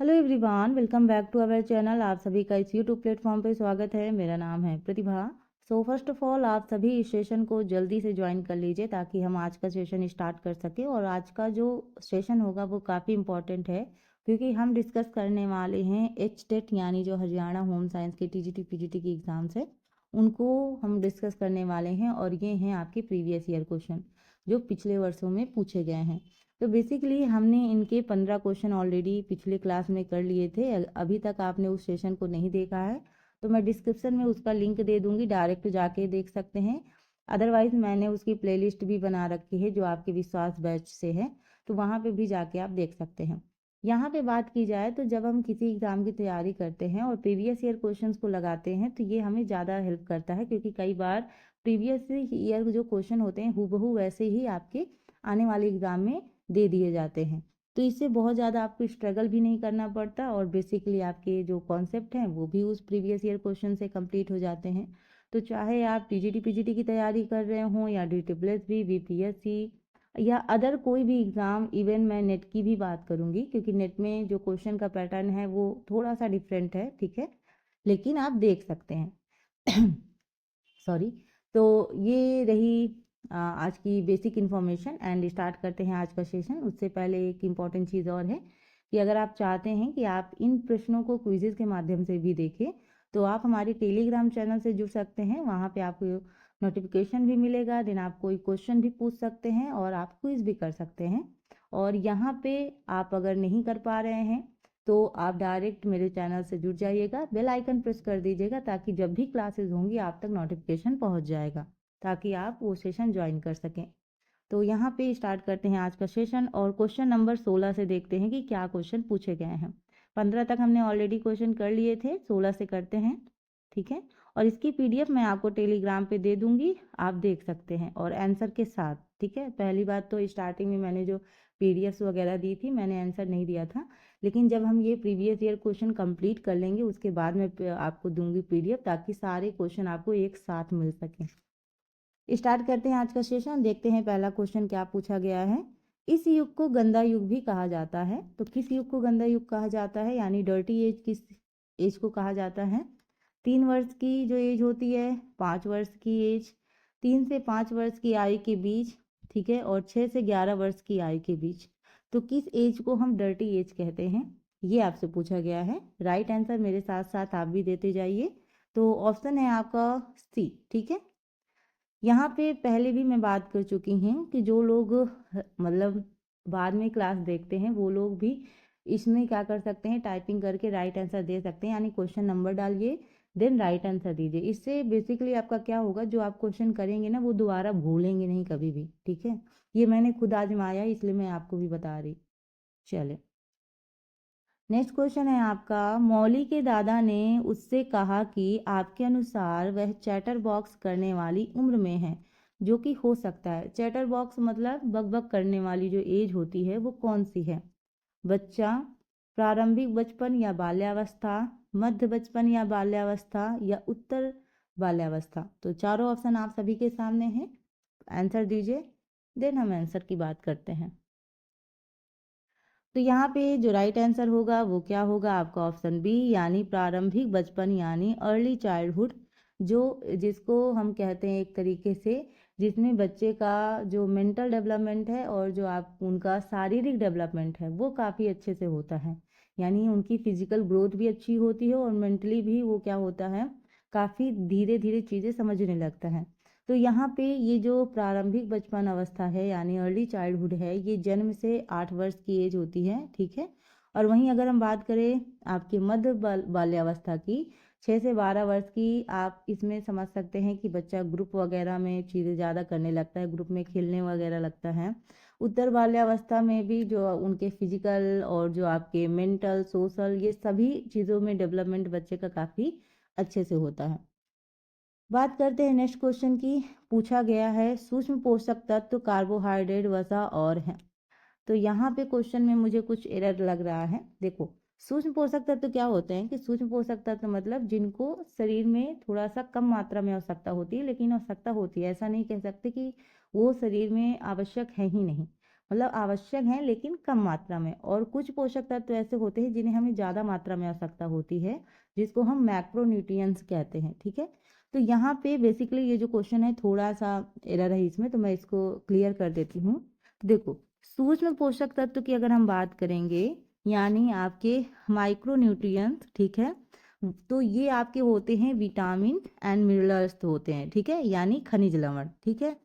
Hello everyone, welcome back to our channel. आप सभी का इस यूट्यूब प्लेटफॉर्म पे स्वागत है। मेरा नाम है प्रतिभा। सो फर्स्ट ऑफ ऑल आप सभी इस सेशन को जल्दी से ज्वाइन कर लीजिए ताकि हम आज का सेशन स्टार्ट कर सकें। और आज का जो सेशन होगा वो काफ़ी इम्पोर्टेंट है क्योंकि हम डिस्कस करने वाले हैं HTET यानी जो हरियाणा होम साइंस के TGT PGT की एग्ज़ाम्स है उनको हम डिस्कस करने वाले हैं। और ये हैं आपके प्रीवियस ईयर क्वेश्चन जो पिछले वर्षों में पूछे गए हैं। तो बेसिकली हमने इनके 15 क्वेश्चन ऑलरेडी पिछले क्लास में कर लिए थे। अभी तक आपने उस सेशन को नहीं देखा है तो मैं डिस्क्रिप्शन में उसका लिंक दे दूंगी, डायरेक्ट जाके देख सकते हैं। अदरवाइज मैंने उसकी प्लेलिस्ट भी बना रखी है जो आपके विश्वास बैच से है, तो वहाँ पे भी जाके आप देख सकते हैं। यहाँ पे बात की जाए तो जब हम किसी एग्ज़ाम की तैयारी करते हैं और प्रीवियस ईयर क्वेश्चंस को लगाते हैं तो ये हमें ज़्यादा हेल्प करता है क्योंकि कई बार प्रीवियस ईयर जो क्वेश्चन होते हैं हूबहू वैसे ही आपके आने वाले एग्ज़ाम में दे दिए जाते हैं। तो इससे बहुत ज़्यादा आपको स्ट्रगल भी नहीं करना पड़ता और बेसिकली आपके जो कॉन्सेप्ट हैं वो भी उस प्रीवियस ईयर क्वेश्चन से कंप्लीट हो जाते हैं। तो चाहे आप TGT PGT की तैयारी कर रहे हों या DSSB VPSC या अदर कोई भी एग्ज़ाम, इवन मैं नेट की भी बात करूँगी क्योंकि नेट में जो क्वेश्चन का पैटर्न है वो थोड़ा सा डिफरेंट है, ठीक है, लेकिन आप देख सकते हैं। सॉरी। तो ये रही आज की बेसिक इन्फॉर्मेशन एंड स्टार्ट करते हैं आज का सेशन। उससे पहले एक इम्पॉर्टेंट चीज़ और है कि अगर आप चाहते हैं कि आप इन प्रश्नों को क्विज़ेज़ के माध्यम से भी देखें तो आप हमारे टेलीग्राम चैनल से जुड़ सकते हैं। वहाँ पे आपको नोटिफिकेशन भी मिलेगा, देन आप कोई क्वेश्चन भी पूछ सकते हैं और आप क्विज़ भी कर सकते हैं। और यहाँ पे आप अगर नहीं कर पा रहे हैं तो आप डायरेक्ट मेरे चैनल से जुड़ जाइएगा, बेल आइकन प्रेस कर दीजिएगा ताकि जब भी क्लासेस होंगी आप तक नोटिफिकेशन पहुंच जाएगा ताकि आप वो सेशन ज्वाइन कर सकें। तो यहाँ पे स्टार्ट करते हैं आज का सेशन और क्वेश्चन नंबर 16 से देखते हैं कि क्या क्वेश्चन पूछे गए हैं। 15 तक हमने ऑलरेडी क्वेश्चन कर लिए थे, 16 से करते हैं, ठीक है। और इसकी PDF मैं आपको टेलीग्राम पे दे दूंगी, आप देख सकते हैं और आंसर के साथ, ठीक है। पहली बात तो स्टार्टिंग में मैंने जो PDFs वगैरह दी थी मैंने आंसर नहीं दिया था, लेकिन जब हम ये प्रीवियस ईयर क्वेश्चन कंप्लीट कर लेंगे उसके बाद मैं आपको दूंगी PDF ताकि सारे क्वेश्चन आपको एक साथ मिल सकें। स्टार्ट करते हैं आज का सेशन। देखते हैं पहला क्वेश्चन क्या पूछा गया है। इस युग को गंदा युग भी कहा जाता है। तो किस युग को गंदा युग कहा जाता है यानी डर्टी एज किस एज को कहा जाता है? 3 वर्ष की जो एज होती है, 5 वर्ष की एज, 3 से 5 वर्ष की आयु के बीच, ठीक है, और 6 से 11 वर्ष की आयु के बीच। तो किस एज को हम डर्टी एज कहते हैं, ये आपसे पूछा गया है। राइट आंसर मेरे साथ साथ आप भी देते जाइए। तो ऑप्शन है आपका C, ठीक है। यहाँ पे पहले भी मैं बात कर चुकी हूँ कि जो लोग मतलब बाद में क्लास देखते हैं वो लोग भी इसमें क्या कर सकते हैं, टाइपिंग करके राइट आंसर दे सकते हैं। यानी क्वेश्चन नंबर डालिए देन राइट आंसर दीजिए। इससे बेसिकली आपका क्या होगा, जो आप क्वेश्चन करेंगे ना वो दोबारा भूलेंगे नहीं कभी भी, ठीक है। ये मैंने खुद आजमाया इसलिए मैं आपको भी बता रही। चले, नेक्स्ट क्वेश्चन है आपका। मौली के दादा ने उससे कहा कि आपके अनुसार वह चैटर बॉक्स करने वाली उम्र में है, जो कि हो सकता है। चैटर बॉक्स मतलब बक बक करने वाली जो एज होती है वो कौन सी है? बच्चा, प्रारंभिक बचपन या बाल्यावस्था, मध्य बचपन या बाल्यावस्था या उत्तर बाल्यावस्था। तो चारों ऑप्शन आप सभी के सामने हैं, आंसर दीजिए देन हम आंसर की बात करते हैं। तो यहाँ पे जो राइट आंसर होगा वो क्या होगा आपका? ऑप्शन बी यानी प्रारंभिक बचपन यानी अर्ली चाइल्डहुड, जो जिसको हम कहते हैं एक तरीके से जिसमें बच्चे का जो मेंटल डेवलपमेंट है और जो आप उनका शारीरिक डेवलपमेंट है वो काफ़ी अच्छे से होता है। यानी उनकी फिजिकल ग्रोथ भी अच्छी होती है और मेंटली भी वो क्या होता है, काफ़ी धीरे धीरे चीज़ें समझने लगता है। तो यहाँ पे ये जो प्रारंभिक बचपन अवस्था है यानी अर्ली चाइल्डहुड है, ये जन्म से 8 वर्ष की एज होती है, ठीक है। और वहीं अगर हम बात करें आपके मध्य बाल्यावस्था की, 6 से 12 वर्ष की, आप इसमें समझ सकते हैं कि बच्चा ग्रुप वगैरह में चीज़ें ज़्यादा करने लगता है, ग्रुप में खेलने वगैरह लगता है। उत्तर बाल्यावस्था में भी जो उनके फिजिकल और जो आपके मेंटल सोशल ये सभी चीज़ों में डेवलपमेंट बच्चे का काफ़ी अच्छे से होता है। बात करते हैं नेक्स्ट क्वेश्चन की। पूछा गया है सूक्ष्म पोषक तत्व कार्बोहाइड्रेट वसा और हैं। तो यहाँ पे क्वेश्चन में मुझे कुछ एरर लग रहा है। देखो, सूक्ष्म पोषक तत्व क्या होते हैं कि सूक्ष्म पोषक तत्व मतलब जिनको शरीर में थोड़ा सा कम मात्रा में आवश्यकता होती है, लेकिन आवश्यकता होती है, ऐसा नहीं कह सकते कि वो शरीर में आवश्यक है ही नहीं। मतलब आवश्यक हैं लेकिन कम मात्रा में, और कुछ पोषक तत्व ऐसे होते हैं जिन्हें हमें ज़्यादा मात्रा में आवश्यकता होती है, जिसको हम मैक्रोन्यूट्रिएंट्स कहते हैं। ठीक है, तो यहाँ पे बेसिकली ये जो क्वेश्चन है थोड़ा सा एरर है इसमें, तो मैं इसको क्लियर कर देती हूँ। देखो, सूक्ष्म पोषक तत्व की अगर हम बात करेंगे, यानी आपके माइक्रोन्यूट्रिएंट्स, ठीक है, तो ये आपके होते हैं विटामिन एंड मिनरल्स होते हैं, ठीक है, यानी खनिज लवण। ठीक है,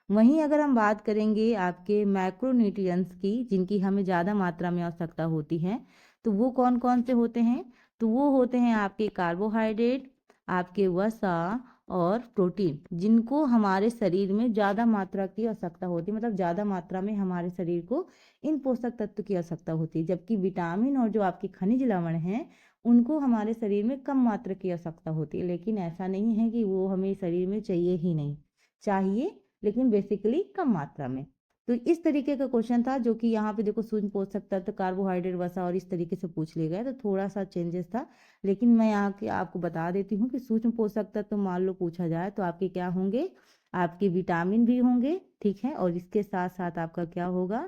वहीं अगर हम बात करेंगे आपके मैक्रोन्यूट्रिएंट्स की, जिनकी हमें ज़्यादा मात्रा में आवश्यकता होती है, तो वो कौन कौन से होते हैं? तो वो होते हैं आपके कार्बोहाइड्रेट, आपके वसा और प्रोटीन, जिनको हमारे शरीर में ज़्यादा मात्रा की आवश्यकता होती है, मतलब ज़्यादा मात्रा में हमारे शरीर को इन पोषक तत्व की आवश्यकता होती है। जबकि विटामिन और जो आपके खनिज लवण हैं, उनको हमारे शरीर में कम मात्रा की आवश्यकता होती है। लेकिन ऐसा नहीं है कि वो हमें शरीर में चाहिए ही नहीं, चाहिए, लेकिन बेसिकली कम मात्रा में। तो इस तरीके का क्वेश्चन था, जो कि यहाँ पे देखो सूक्ष्म पोषक तत्व, कार्बोहाइड्रेट, वसा और इस तरीके से पूछ लिया गया, तो थोड़ा सा चेंजेस था। लेकिन मैं यहाँ के आपको बता देती हूँ कि सूक्ष्म पोषक तत्व मान लो पूछा जाए तो आपके क्या होंगे? आपके विटामिन भी होंगे, ठीक है, और इसके साथ साथ आपका क्या होगा?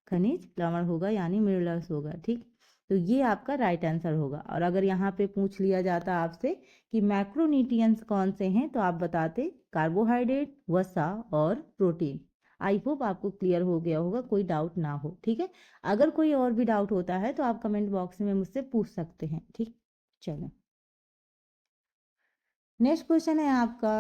खनिज लवण होगा, यानी मिनरल्स होगा। ठीक, तो ये आपका राइट आंसर होगा। और अगर यहाँ पे पूछ लिया जाता आपसे कि मैक्रोन्यूट्रिएंट्स कौन से हैं, तो आप बताते कार्बोहाइड्रेट, वसा और प्रोटीन। आई होप आपको क्लियर हो गया होगा, कोई डाउट ना हो। ठीक है, अगर कोई और भी डाउट होता है तो आप कमेंट बॉक्स में मुझसे पूछ सकते हैं। ठीक, चलो नेक्स्ट क्वेश्चन है आपका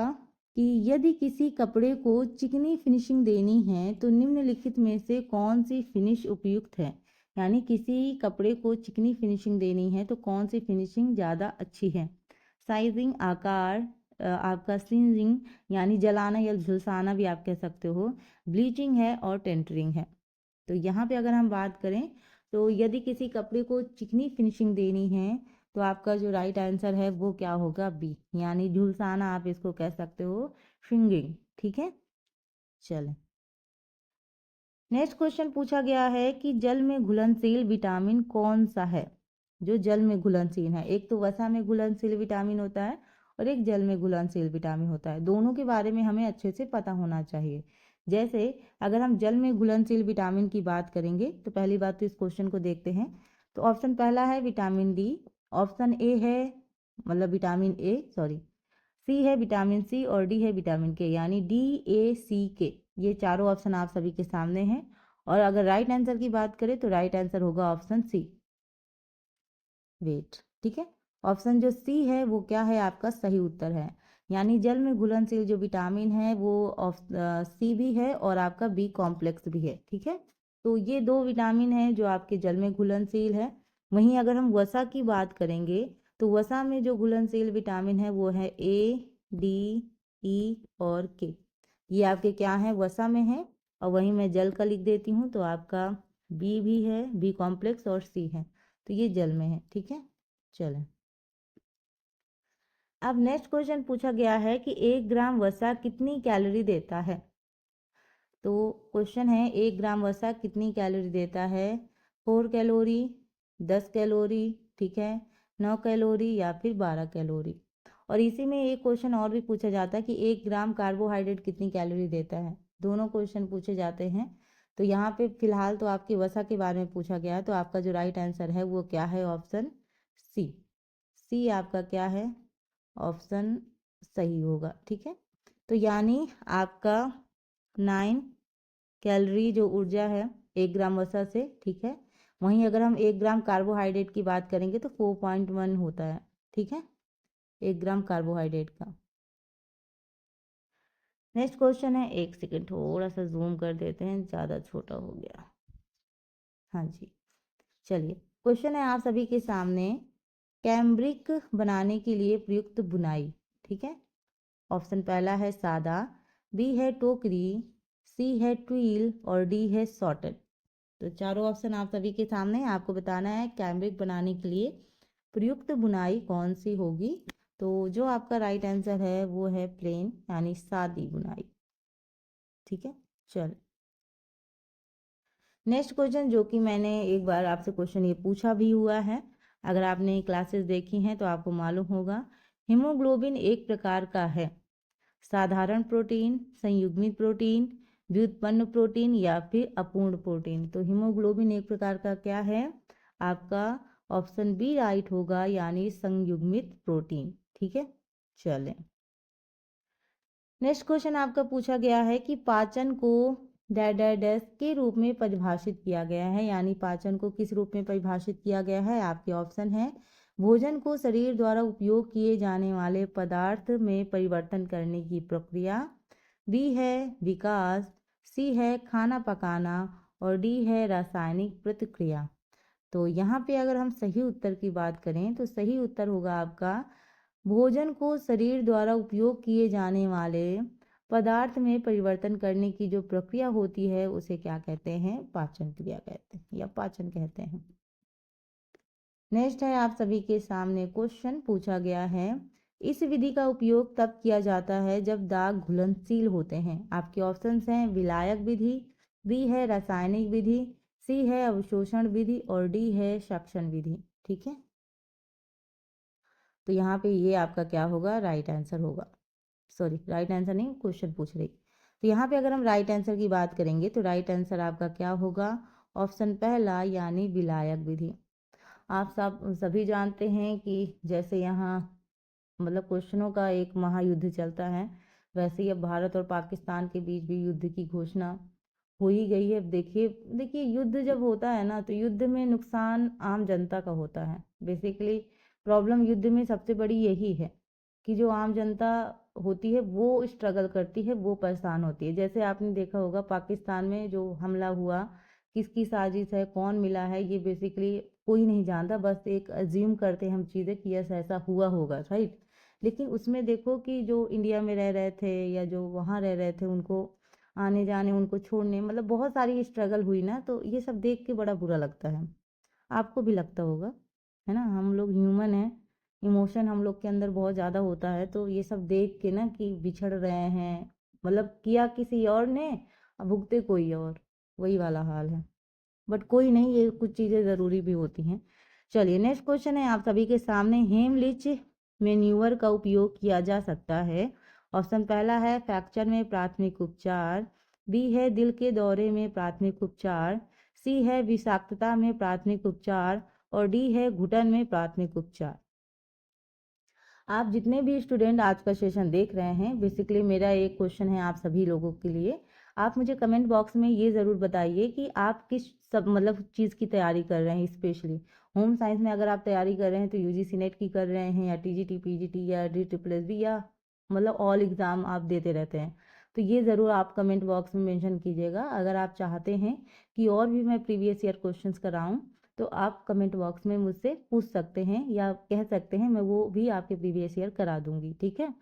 कि यदि किसी कपड़े को चिकनी फिनिशिंग देनी है तो निम्नलिखित में से कौन सी फिनिश उपयुक्त है? यानी किसी कपड़े को चिकनी फिनिशिंग देनी है तो कौन सी फिनिशिंग ज़्यादा अच्छी है? साइजिंग, आकार, आपका सिंजिंग यानी जलाना या झुलसाना भी आप कह सकते हो, ब्लीचिंग है और टेंटरिंग है। तो यहाँ पे अगर हम बात करें तो यदि किसी कपड़े को चिकनी फिनिशिंग देनी है तो आपका जो राइट आंसर है वो क्या होगा? बी, यानी झुलसाना आप इसको कह सकते हो, श्रिंगिंग। ठीक है, चलें नेक्स्ट क्वेश्चन पूछा गया है कि जल में घुलनशील विटामिन कौन सा है? जो जल में घुलनशील है, एक तो वसा में घुलनशील विटामिन होता है और एक जल में घुलनशील विटामिन होता है। दोनों के बारे में हमें अच्छे से पता होना चाहिए। जैसे अगर हम जल में घुलनशील विटामिन की बात करेंगे तो पहली बात तो इस क्वेश्चन को देखते हैं। तो ऑप्शन पहला है विटामिन डी, ऑप्शन ए है, मतलब विटामिन ए, सॉरी, सी है विटामिन सी और डी है विटामिन के, यानी DACK। ये चारों ऑप्शन आप सभी के सामने हैं। और अगर राइट आंसर की बात करें तो राइट आंसर होगा ऑप्शन सी, वेट। ठीक है, ऑप्शन जो सी है वो क्या है? आपका सही उत्तर है। यानी जल में घुलनशील जो विटामिन है वो सी भी है और आपका बी कॉम्प्लेक्स भी है। ठीक है, तो ये दो विटामिन है जो आपके जल में घुलनशील है। वहीं अगर हम वसा की बात करेंगे तो वसा में जो घुलनशील विटामिन है वो है A, D, E और K। ये आपके क्या है? वसा में है। और वहीं मैं जल का लिख देती हूँ तो आपका बी भी है, बी कॉम्प्लेक्स, और सी है, तो ये जल में है। ठीक है, चलें अब नेक्स्ट क्वेश्चन पूछा गया है कि 1 ग्राम वसा कितनी कैलोरी देता है? तो क्वेश्चन है 1 ग्राम वसा कितनी कैलोरी देता है? 4 कैलोरी, 10 कैलोरी, ठीक है, 9 कैलोरी या फिर 12 कैलोरी। और इसी में एक क्वेश्चन और भी पूछा जाता है कि 1 ग्राम कार्बोहाइड्रेट कितनी कैलोरी देता है। दोनों क्वेश्चन पूछे जाते हैं। तो यहाँ पे फिलहाल तो आपकी वसा के बारे में पूछा गया है, तो आपका जो राइट आंसर है वो क्या है? ऑप्शन सी, सी आपका क्या है? ऑप्शन सही होगा। ठीक है, तो यानी आपका 9 कैलोरी जो ऊर्जा है 1 ग्राम वसा से, ठीक है। वहीं अगर हम 1 ग्राम कार्बोहाइड्रेट की बात करेंगे तो 4.1 होता है। ठीक है, 1 ग्राम कार्बोहाइड्रेट का। नेक्स्ट क्वेश्चन है, एक सेकेंड थोड़ा सा जूम कर देते हैं, ज़्यादा छोटा हो गया। हाँ जी, चलिए क्वेश्चन है आप सभी के सामने, कैम्ब्रिक बनाने के लिए प्रयुक्त बुनाई। ठीक है, ऑप्शन पहला है सादा, बी है टोकरी, सी है ट्विल और डी है सॉर्टेड। तो चारों ऑप्शन आप सभी के सामने हैं, आपको बताना है कैम्ब्रिक बनाने के लिए प्रयुक्त बुनाई कौन सी होगी। तो जो आपका राइट आंसर है वो है प्लेन, यानी सादी बुनाई। ठीक है, चल नेक्स्ट क्वेश्चन, जो कि मैंने एक बार आपसे क्वेश्चन ये पूछा भी हुआ है, अगर आपने क्लासेस देखी हैं तो आपको मालूम होगा। हीमोग्लोबिन एक प्रकार का है, साधारण प्रोटीन, संयुग्मित प्रोटीन, व्युत्पन्न प्रोटीन या फिर अपूर्ण प्रोटीन। तो हीमोग्लोबिन एक प्रकार का क्या है आपका, ऑप्शन बी राइट होगा, यानी संयुग्मित प्रोटीन। ठीक है, चलें नेक्स्ट क्वेश्चन आपका पूछा गया है कि पाचन को डैश के रूप में परिभाषित किया गया है, यानी पाचन को किस रूप में परिभाषित किया गया है। आपके ऑप्शन है भोजन को शरीर द्वारा उपयोग किए जाने वाले पदार्थ में परिवर्तन करने की प्रक्रिया, बी है विकास, सी है खाना पकाना और डी है रासायनिक प्रतिक्रिया। तो यहाँ पे अगर हम सही उत्तर की बात करें तो सही उत्तर होगा आपका भोजन को शरीर द्वारा उपयोग किए जाने वाले पदार्थ में परिवर्तन करने की जो प्रक्रिया होती है उसे क्या कहते हैं, पाचन क्रिया कहते हैं या पाचन कहते हैं। नेक्स्ट है आप सभी के सामने क्वेश्चन पूछा गया है, इस विधि का उपयोग तब किया जाता है जब दाग घुलनशील होते हैं। आपके ऑप्शंस हैं विलायक विधि, बी है रासायनिक विधि, सी है अवशोषण विधि और डी है सक्शन विधि। ठीक है, तो यहाँ पे ये आपका क्या होगा, राइट आंसर होगा। सॉरी, राइट आंसर नहीं, क्वेश्चन पूछ रही। तो यहाँ पे अगर हम राइट आंसर की बात करेंगे तो राइट आंसर आपका क्या होगा, ऑप्शन पहला यानी विलायक विधि। आप सब सभी जानते हैं कि जैसे यहाँ मतलब क्वेश्चनों का एक महायुद्ध चलता है, वैसे ही अब भारत और पाकिस्तान के बीच भी युद्ध की घोषणा हो ही गई है। अब देखिए देखिए युद्ध जब होता है ना तो युद्ध में नुकसान आम जनता का होता है। बेसिकली प्रॉब्लम युद्ध में सबसे बड़ी यही है कि जो आम जनता होती है वो स्ट्रगल करती है, वो परेशान होती है। जैसे आपने देखा होगा पाकिस्तान में जो हमला हुआ, किसकी साजिश है, कौन मिला है, ये बेसिकली कोई नहीं जानता, बस एक अज्यूम करते हैं हम चीज़ें कि यस ऐसा हुआ होगा, राइट। लेकिन उसमें देखो कि जो इंडिया में रह रहे थे या जो वहाँ रह रहे थे उनको आने जाने, उनको छोड़ने, मतलब बहुत सारी स्ट्रगल हुई ना, तो ये सब देख के बड़ा बुरा लगता है। आपको भी लगता होगा, है ना, हम लोग ह्यूमन हैं, इमोशन हम लोग के अंदर बहुत ज़्यादा होता है। तो ये सब देख के ना कि बिछड़ रहे हैं, मतलब किया किसी और ने अब भुगते कोई और, वही वाला हाल है। बट कोई नहीं, ये कुछ चीज़ें ज़रूरी भी होती हैं। चलिए नेक्स्ट क्वेश्चन है आप सभी के सामने, हेमलिच मेन्यूवर का उपयोग किया जा सकता है। ऑप्शन पहला है फ्रैक्चर में प्राथमिक उपचार, बी है दिल के दौरे में प्राथमिक उपचार, सी है विषाक्तता में प्राथमिक उपचार और डी है घुटन में प्राथमिक उपचार। आप जितने भी स्टूडेंट आज का सेशन देख रहे हैं, बेसिकली मेरा एक क्वेश्चन है आप सभी लोगों के लिए। आप मुझे कमेंट बॉक्स में ये ज़रूर बताइए कि आप किस सब मतलब चीज़ की तैयारी कर रहे हैं। स्पेशली होम साइंस में अगर आप तैयारी कर रहे हैं तो यूजीसी नेट की कर रहे हैं या टीजीटी पीजीटी या DSSB या मतलब ऑल एग्ज़ाम आप देते रहते हैं, तो ये ज़रूर आप कमेंट बॉक्स में मेंशन कीजिएगा। अगर आप चाहते हैं कि और भी मैं प्रीवियस ईयर क्वेश्चंस कराऊं तो आप कमेंट बॉक्स में मुझसे पूछ सकते हैं या कह सकते हैं, मैं वो भी आपके प्रीवियस ईयर करा दूंगी। ठीक है,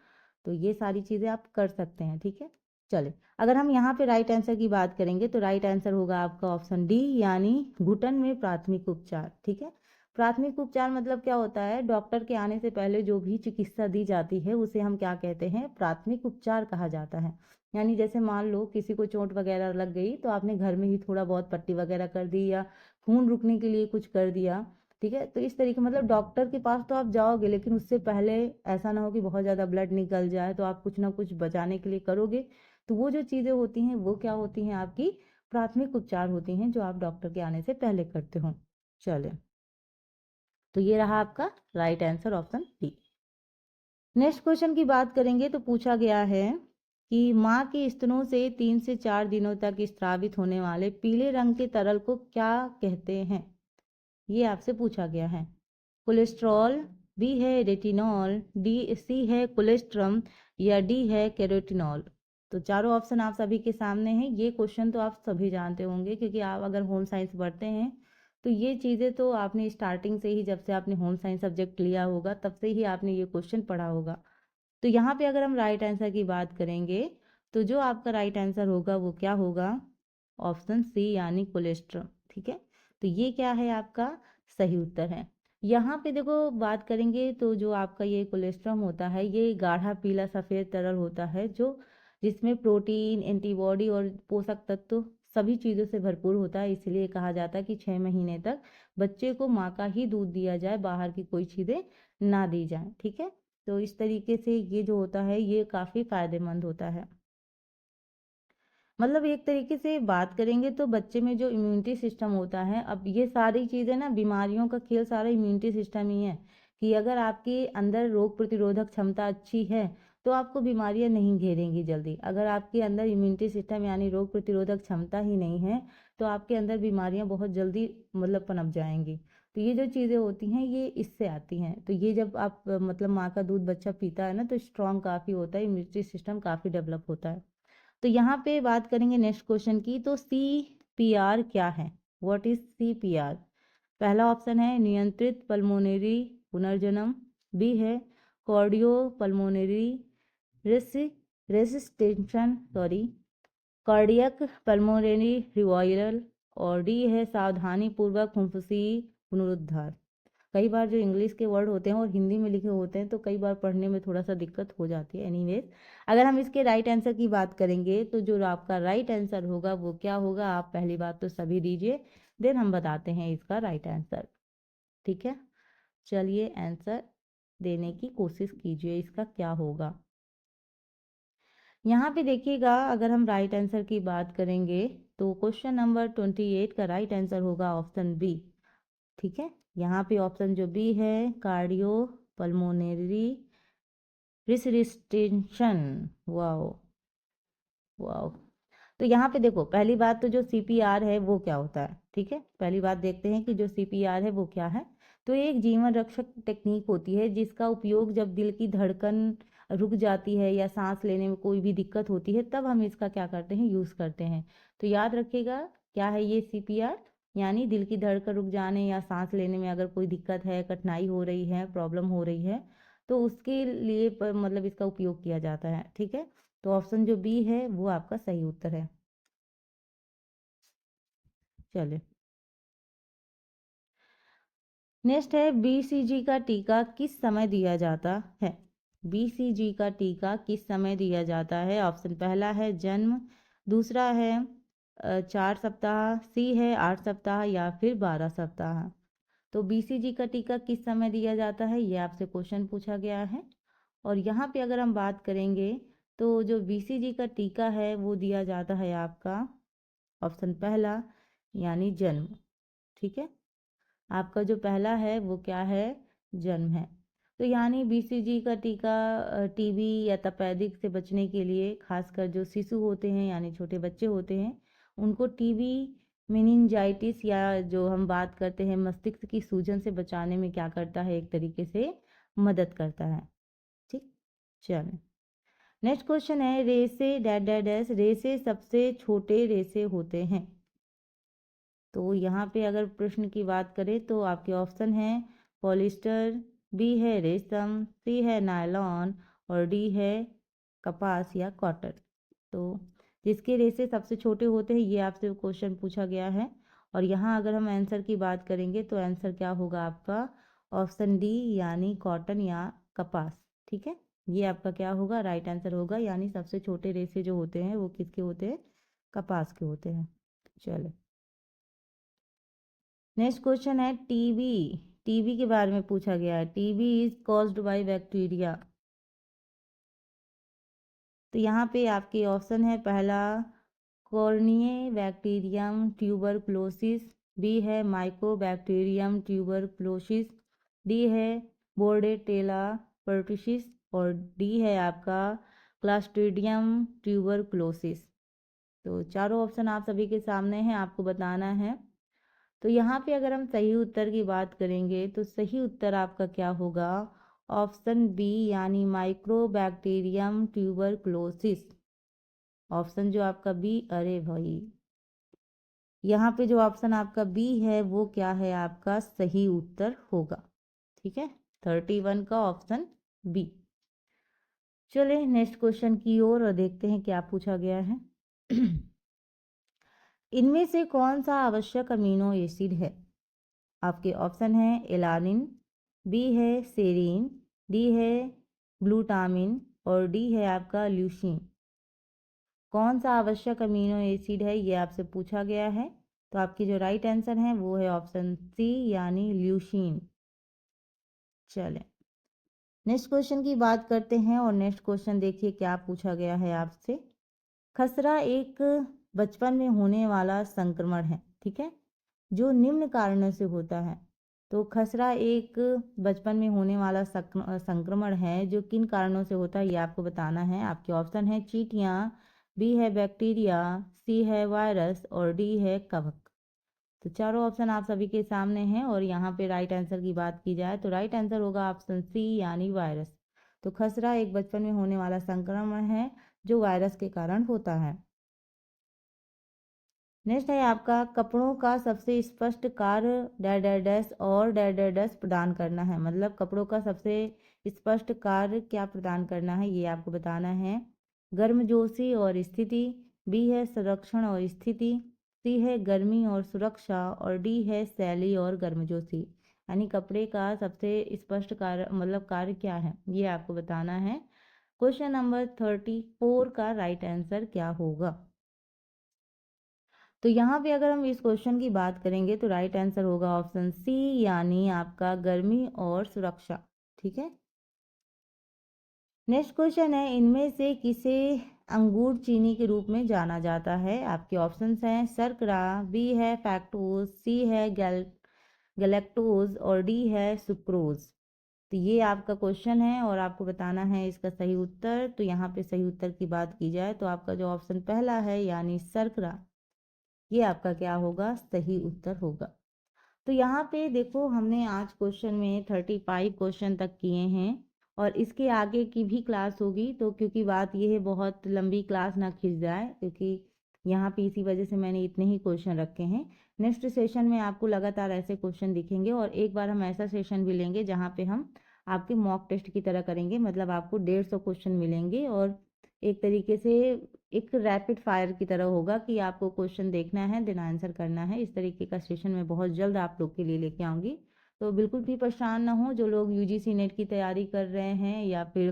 तो ये सारी चीज़ें आप कर सकते हैं। ठीक है, चले अगर हम यहाँ पे राइट आंसर की बात करेंगे तो राइट आंसर होगा आपका ऑप्शन डी, यानी घुटन में प्राथमिक उपचार। ठीक है, प्राथमिक उपचार मतलब क्या होता है, डॉक्टर के आने से पहले जो भी चिकित्सा दी जाती है उसे हम क्या कहते हैं, प्राथमिक उपचार कहा जाता है। यानी जैसे मान लो किसी को चोट वगैरह लग गई तो आपने घर में ही थोड़ा बहुत पट्टी वगैरह कर दी या खून रुकने के लिए कुछ कर दिया। ठीक है, तो इस तरीके मतलब डॉक्टर के पास तो आप जाओगे लेकिन उससे पहले ऐसा ना हो कि बहुत ज़्यादा ब्लड निकल जाए, तो आप कुछ ना कुछ बचाने के लिए करोगे। तो वो जो चीज़ें होती हैं वो क्या होती हैं, आपकी प्राथमिक उपचार होती हैं जो आप डॉक्टर के आने से पहले करते हो। चले, तो ये रहा आपका right answer option D. Next question की बात करेंगे तो पूछा गया है कि माँ के स्तनों से 3 से 4 दिनों तक स्रावित होने वाले पीले रंग के तरल को क्या कहते हैं, ये आपसे पूछा गया है। कोलेस्ट्रॉल, बी है रेटिनॉल, डी सी है कोलेस्ट्रम या डी है कैरोटिनॉल। तो चारों ऑप्शन आप सभी के सामने हैं। ये क्वेश्चन तो आप सभी जानते होंगे क्योंकि आप अगर होम साइंस पढ़ते हैं तो ये चीज़ें तो आपने स्टार्टिंग से ही, जब से आपने होम साइंस सब्जेक्ट लिया होगा तब से ही आपने ये क्वेश्चन पढ़ा होगा। तो यहाँ पे अगर हम राइट आंसर की बात करेंगे तो जो आपका राइट आंसर होगा वो क्या होगा, ऑप्शन सी यानी कोलेस्ट्रम। ठीक है, तो ये क्या है, आपका सही उत्तर है। यहाँ पे देखो बात करेंगे तो जो आपका ये कोलेस्ट्रम होता है ये गाढ़ा पीला सफ़ेद तरल होता है, जो जिसमें प्रोटीन, एंटीबॉडी और पोषक तत्व सभी चीज़ों से भरपूर होता है। इसलिए कहा जाता है कि 6 महीने तक बच्चे को माँ का ही दूध दिया जाए, बाहर की कोई चीज़ें ना दी जाए। ठीक है, तो इस तरीके से ये जो होता है ये काफ़ी फायदेमंद होता है। मतलब एक तरीके से बात करेंगे तो बच्चे में जो इम्यूनिटी सिस्टम होता है, अब ये सारी चीज़ें ना, बीमारियों का खेल सारा इम्यूनिटी सिस्टम ही है, कि अगर आपके अंदर रोग प्रतिरोधक क्षमता अच्छी है तो आपको बीमारियां नहीं घेरेंगी जल्दी। अगर आपके अंदर इम्यूनिटी सिस्टम यानी रोग प्रतिरोधक क्षमता ही नहीं है तो आपके अंदर बीमारियां बहुत जल्दी मतलब पनप जाएंगी। तो ये जो चीज़ें होती हैं ये इससे आती हैं। तो ये जब आप मतलब माँ का दूध बच्चा पीता है ना तो स्ट्रांग काफ़ी होता है, इम्यूनिटी सिस्टम काफ़ी डेवलप होता है। तो यहाँ पे बात करेंगे नेक्स्ट क्वेश्चन की। तो CPR क्या है? What is CPR? पहला ऑप्शन है नियंत्रित पल्मोनरी पुनर्जन्म, बी है cardio pulmonary resuscitation cardiac pulmonary revival, और डी है सावधानी पूर्वक फुफ्फुसी पुनरुद्धार। कई बार जो इंग्लिश के वर्ड होते हैं और हिंदी में लिखे होते हैं तो कई बार पढ़ने में थोड़ा सा दिक्कत हो जाती है। एनीवेज, अगर हम इसके राइट आंसर की बात करेंगे तो जो आपका राइट आंसर होगा वो क्या होगा, आप पहली बात तो सभी दीजिए, देन हम बताते हैं इसका राइट आंसर। ठीक है, चलिए आंसर देने की कोशिश कीजिए, इसका क्या होगा। यहाँ पे देखिएगा, अगर हम राइट आंसर की बात करेंगे तो क्वेश्चन नंबर 28 का राइट आंसर होगा ऑप्शन बी। ठीक है, यहाँ पे ऑप्शन जो बी है cardio pulmonary resuscitation. Wow wow. तो यहाँ पे देखो, पहली बात तो जो CPR है वो क्या होता है। ठीक है, पहली बात देखते हैं कि जो CPR है वो क्या है। तो ये एक जीवन रक्षक टेक्निक होती है जिसका उपयोग जब दिल की धड़कन रुक जाती है या सांस लेने में कोई भी दिक्कत होती है तब हम इसका क्या करते हैं, यूज़ करते हैं। तो याद रखिएगा क्या है ये CPR, यानी दिल की धड़कन रुक जाने या सांस लेने में अगर कोई दिक्कत है, कठिनाई हो रही है, प्रॉब्लम हो रही है तो उसके लिए मतलब इसका उपयोग किया जाता है। ठीक है, तो ऑप्शन जो बी है वो आपका सही उत्तर है। चलिए नेक्स्ट है BCG का टीका किस समय दिया जाता है? BCG का टीका किस समय दिया जाता है? ऑप्शन पहला है जन्म, दूसरा है 4 सप्ताह, सी है 8 सप्ताह या फिर 12 सप्ताह। तो BCG का टीका किस समय दिया जाता है ये आपसे क्वेश्चन पूछा गया है। और यहाँ पे अगर हम बात करेंगे तो जो BCG का टीका है वो दिया जाता है आपका ऑप्शन पहला यानी जन्म। ठीक है, आपका जो पहला है वो क्या है, जन्म है। तो यानी BCG का टीका TB या तपेदिक से बचने के लिए, खासकर जो शिशु होते हैं यानी छोटे बच्चे होते हैं उनको TB मेनिंजाइटिस या जो हम बात करते हैं मस्तिष्क की सूजन से बचाने में क्या करता है, एक तरीके से मदद करता है। ठीक, चलें नेक्स्ट क्वेश्चन है रेसे डैश डैश डैश रेसे सबसे छोटे रेसे होते हैं। तो यहाँ पे अगर प्रश्न की बात करें तो आपके ऑप्शन है पॉलिस्टर, बी है रेशम, सी है नायलॉन और डी है कपास या कॉटन। तो जिसके रेशे सबसे छोटे होते हैं ये आपसे क्वेश्चन पूछा गया है। और यहाँ अगर हम आंसर की बात करेंगे तो आंसर क्या होगा आपका ऑप्शन डी यानी कॉटन या कपास। ठीक है, ये आपका क्या होगा, राइट आंसर होगा, यानी सबसे छोटे रेशे जो होते हैं वो किसके होते हैं, कपास के होते हैं। चलो नेक्स्ट क्वेश्चन है टीबी। टीबी के बारे में पूछा गया है, TB is caused by bacteria. तो यहाँ पे आपके ऑप्शन है पहला कॉर्निए बैक्टीरियम ट्यूबरक्लोसिस, बी है माइक्रोबैक्टीरियम ट्यूबरक्लोसिस, डी है बोर्डेटेला पर्टुसिस और डी है आपका क्लास्ट्रीडियम ट्यूबरक्लोसिस। तो चारों ऑप्शन आप सभी के सामने हैं, आपको बताना है। तो यहाँ पे अगर हम सही उत्तर की बात करेंगे तो सही उत्तर आपका क्या होगा, ऑप्शन बी यानी माइक्रोबैक्टीरियम ट्यूबरक्लोसिस। ऑप्शन जो आपका बी, अरे भाई यहाँ पे जो ऑप्शन आपका बी है वो क्या है, आपका सही उत्तर होगा। ठीक है, 31 का ऑप्शन बी। चलिए नेक्स्ट क्वेश्चन की ओर और देखते हैं क्या पूछा गया है। इनमें से कौन सा आवश्यक अमीनो एसिड है? आपके ऑप्शन है एलानिन, बी है सेरीन, डी है ग्लूटामिन और डी है आपका ल्यूसीन। कौन सा आवश्यक अमीनो एसिड है ये आपसे पूछा गया है। तो आपकी जो राइट आंसर है वो है ऑप्शन सी यानी ल्यूसीन। चलें नेक्स्ट क्वेश्चन की बात करते हैं और नेक्स्ट क्वेश्चन देखिए क्या पूछा गया है आपसे। खसरा एक बचपन में होने वाला संक्रमण है, ठीक है, जो निम्न कारणों से होता है। तो खसरा एक बचपन में होने वाला संक्रमण है जो किन कारणों से होता है ये आपको बताना है। आपके ऑप्शन है चींटियाँ, बी है बैक्टीरिया, सी है वायरस और डी है कवक। तो चारों ऑप्शन आप सभी के सामने हैं और यहाँ पे राइट आंसर की बात की जाए तो राइट आंसर होगा ऑप्शन सी यानी वायरस। तो खसरा एक बचपन में होने वाला संक्रमण है जो वायरस के कारण होता है। नेक्स्ट है आपका कपड़ों का सबसे स्पष्ट कार्य डैश और डैश प्रदान करना है। मतलब कपड़ों का सबसे स्पष्ट कार्य क्या प्रदान करना है ये आपको बताना है। गर्मजोशी और स्थिति, बी है संरक्षण और स्थिति, सी है गर्मी और सुरक्षा और डी है शैली और गर्मजोशी। यानी कपड़े का सबसे स्पष्ट कार्य मतलब कार्य क्या है ये आपको बताना है। क्वेश्चन नंबर 34 का राइट आंसर क्या होगा। तो यहाँ पे अगर हम इस क्वेश्चन की बात करेंगे तो राइट आंसर होगा ऑप्शन सी यानी आपका गर्मी और सुरक्षा, ठीक है। नेक्स्ट क्वेश्चन है इनमें से किसे अंगूर चीनी के रूप में जाना जाता है। आपके ऑप्शंस हैं शर्करा, बी है फैक्टोज, सी है गैलेक्टोज और डी है सुक्रोज। तो ये आपका क्वेश्चन है और आपको बताना है इसका सही उत्तर। तो यहाँ पे सही उत्तर की बात की जाए तो आपका जो ऑप्शन पहला है यानी शर्करा, ये आपका क्या होगा सही उत्तर होगा। तो यहाँ पे देखो हमने आज क्वेश्चन में 35 क्वेश्चन तक किए हैं और इसके आगे की भी क्लास होगी। तो क्योंकि बात ये है बहुत लंबी क्लास ना खिंच जाए, क्योंकि यहाँ पे इसी वजह से मैंने इतने ही क्वेश्चन रखे हैं। नेक्स्ट सेशन में आपको लगातार ऐसे क्वेश्चन दिखेंगे और एक बार हम ऐसा सेशन भी लेंगे जहाँ पे हम आपके मॉक टेस्ट की तरह करेंगे। मतलब आपको 150 क्वेश्चन मिलेंगे और एक तरीके से एक रैपिड फायर की तरह होगा कि आपको क्वेश्चन देखना है देन आंसर करना है। इस तरीके का सेशन मैं बहुत जल्द आप लोग के लिए लेके आऊँगी। तो बिल्कुल भी परेशान ना हो जो लोग यूजीसी नेट की तैयारी कर रहे हैं या फिर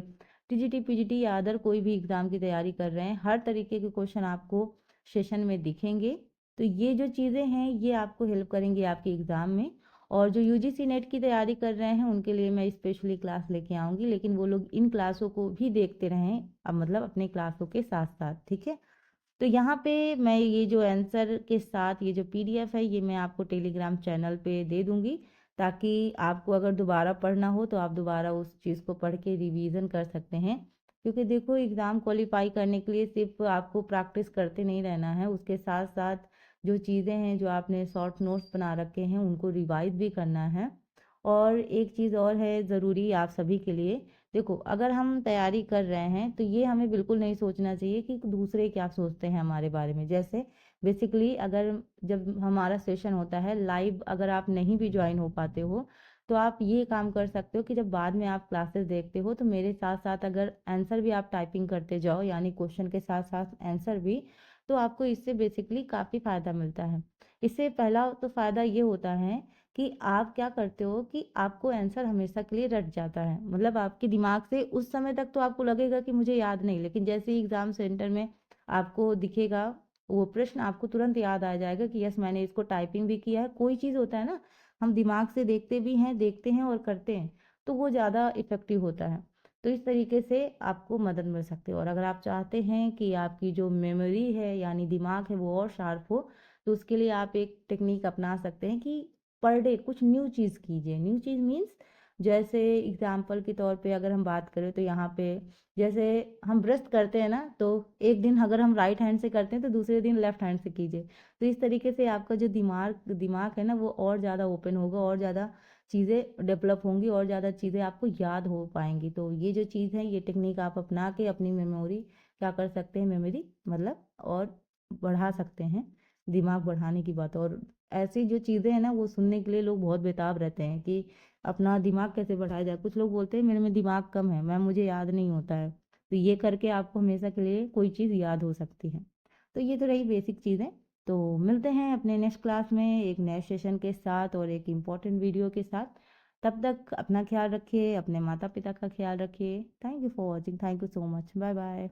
टीजीटी पीजीटी या अदर कोई भी एग्ज़ाम की तैयारी कर रहे हैं, हर तरीके के क्वेश्चन आपको सेशन में दिखेंगे। तो ये जो चीज़ें हैं ये आपको हेल्प करेंगी आपके एग्ज़ाम में। और जो यूजीसी नेट की तैयारी कर रहे हैं उनके लिए मैं स्पेशली क्लास लेके आऊँगी, लेकिन वो लोग इन क्लासों को भी देखते रहें अब मतलब अपने क्लासों के साथ साथ, ठीक है। तो यहाँ पे मैं ये जो आंसर के साथ ये जो पीडीएफ है ये मैं आपको टेलीग्राम चैनल पे दे दूँगी, ताकि आपको अगर दोबारा पढ़ना हो तो आप दोबारा उस चीज़ को पढ़ के रिवीजन कर सकते हैं। क्योंकि देखो एग्ज़ाम क्वालिफाई करने के लिए सिर्फ आपको प्रैक्टिस करते नहीं रहना है, उसके साथ साथ जो चीज़ें हैं जो आपने शॉर्ट नोट्स बना रखे हैं उनको रिवाइज भी करना है। और एक चीज़ और है ज़रूरी आप सभी के लिए, देखो अगर हम तैयारी कर रहे हैं तो ये हमें बिल्कुल नहीं सोचना चाहिए कि दूसरे क्या सोचते हैं हमारे बारे में। जैसे बेसिकली अगर जब हमारा सेशन होता है लाइव, अगर आप नहीं भी ज्वाइन हो पाते हो तो आप ये काम कर सकते हो कि जब बाद में आप क्लासेस देखते हो तो मेरे साथ साथ अगर आंसर भी आप टाइपिंग करते जाओ, यानी क्वेश्चन के साथ साथ आंसर भी, तो आपको इससे बेसिकली काफ़ी फ़ायदा मिलता है। इससे पहला तो फ़ायदा ये होता है कि आप क्या करते हो कि आपको आंसर हमेशा के लिए रट जाता है। मतलब आपके दिमाग से उस समय तक तो आपको लगेगा कि मुझे याद नहीं, लेकिन जैसे ही एग्ज़ाम सेंटर में आपको दिखेगा वो प्रश्न आपको तुरंत याद आ जाएगा कि यस मैंने इसको टाइपिंग भी किया है। कोई चीज़ होता है ना, हम दिमाग से देखते भी हैं, देखते हैं और करते हैं, तो वो ज़्यादा इफ़ेक्टिव होता है। तो इस तरीके से आपको मदद मिल सकती है। और अगर आप चाहते हैं कि आपकी जो मेमोरी है यानी दिमाग है वो और शार्प हो, तो उसके लिए आप एक टेक्निक अपना सकते हैं कि पर डे कुछ न्यू चीज़ कीजिए। न्यू चीज़ मीन्स जैसे एग्जाम्पल के तौर पे अगर हम बात करें तो यहाँ पे जैसे हम ब्रश करते हैं ना, तो एक दिन अगर हम राइट हैंड से करते हैं तो दूसरे दिन लेफ्ट हैंड से कीजिए। तो इस तरीके से आपका जो दिमाग दिमाग है ना वो और ज़्यादा ओपन होगा और ज़्यादा चीज़ें डेवलप होंगी और ज़्यादा चीज़ें आपको याद हो पाएंगी। तो ये जो चीज़ है ये टेक्निक आप अपना के अपनी मेमोरी क्या कर सकते हैं, मेमोरी मतलब और बढ़ा सकते हैं। दिमाग बढ़ाने की बात। और ऐसी जो चीज़ें हैं ना वो सुनने के लिए लोग बहुत बेताब रहते हैं कि अपना दिमाग कैसे बढ़ाया जाए। कुछ लोग बोलते हैं मेरे में दिमाग कम है, मैम मुझे याद नहीं होता है। तो ये करके आपको हमेशा के लिए कोई चीज़ याद हो सकती है। तो ये तो रही बेसिक चीज़ें। तो मिलते हैं अपने नेक्स्ट क्लास में एक नए सेशन के साथ और एक इम्पॉर्टेंट वीडियो के साथ। तब तक अपना ख्याल रखिए, अपने माता पिता का ख्याल रखिए। Thank you for watching, thank you so much, bye bye.